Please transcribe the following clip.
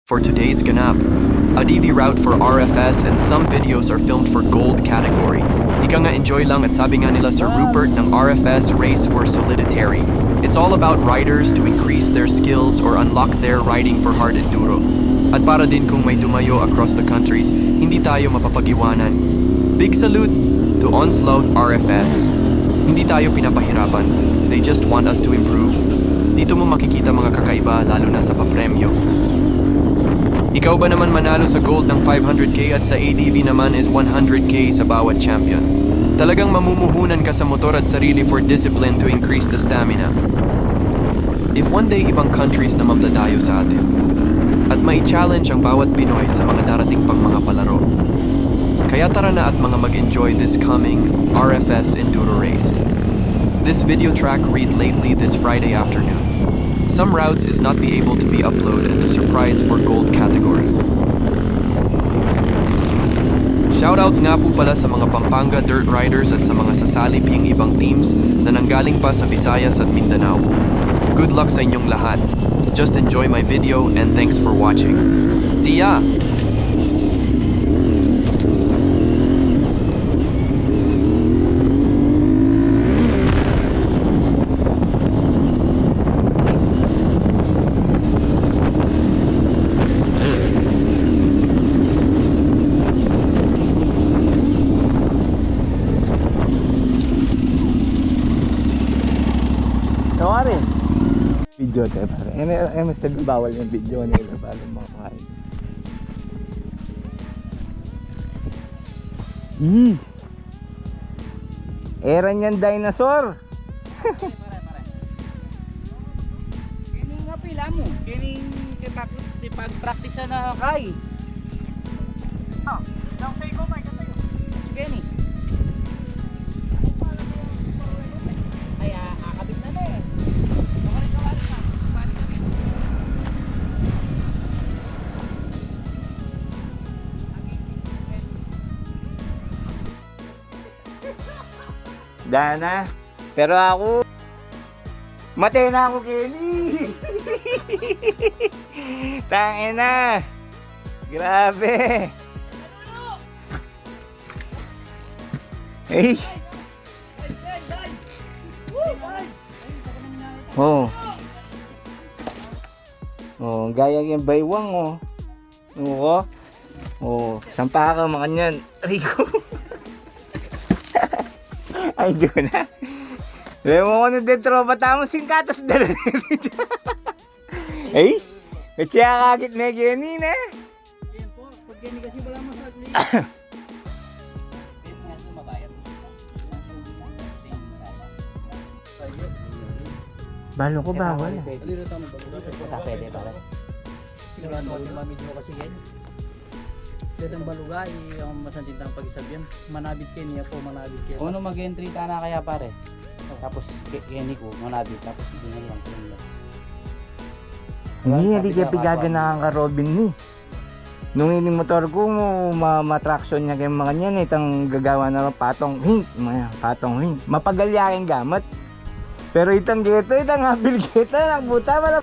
For today's ganap, a DV route for RFS and some videos are filmed for gold category. Ika nga enjoy lang at sabi nga nila Sir Rupert ng RFS Race for Solidary. It's all about riders to increase their skills or unlock their riding for hard enduro. At para din kung may dumayo across the countries, hindi tayo mapapag-iwanan. Big salute to Onslaught RFS. Hindi tayo pinapahirapan. They just want us to improve. Dito mo makikita mga kakaiba lalo na sa papremyo. Ikaw ba naman manalo sa gold ng 500k at sa ADV naman is 100k sa bawat champion? Talagang mamumuhunan ka sa motor at sarili for discipline to increase the stamina. If one day ibang countries na mamdadayo sa atin, at may challenge ang bawat Pinoy sa mga darating pang mga palaro, kaya tara na at mga mag-enjoy this coming RFS Enduro Race. This video track read lately this Friday afternoon. Some routes is not be able to be uploaded and to surprise for gold category. Shoutout nga po pala sa mga Pampanga Dirt Riders at sa mga sasali ping ibang teams na nanggaling pa sa Visayas at Mindanao. Good luck sa inyong lahat. Just enjoy my video and thanks for watching. See ya! Video tayo pare. MSL bawal yung video nila bawal yung mga kain. Era niyan dinosaur. Kini nga pila mo, kini pag-practice na kay. Nang say ko may kayo. Kini. Ay, akabit na eh. Dana. Pero ako matay na ako, Kenny. Tangin na. Grabe. Hey. Oh. Oh, gaya yung baywang oh. Oo. Oh, sampa ka makanyan. Rico. Ay, doon na. Alam mo ko na din tropa tamo singkatas dala nito. Ay, kaya kakit na Kenny na. Yan po, pag Kenny kasi wala masagli. Balo ko bawal. Alino tama ba? Pwede pare. Sigurado ko si Mami Jo kasi yan. Ang balugay, yung masantintang pag-isabyan. Manabit kayo niya po, manabit kayo. Ano mag-entry ka na kaya pare? Tapos Kenny ko, manabit. Tapos hindi na lang ko nila. Hindi kaya pigaganaan ka Robin ni. Nung ining motor ko, matraction niya kayo mga niyan. Itang gagawa na patong hink. Patong hink. Mapagal yaking gamit. Pero itang geto, itang habil geto, nagbuta pala.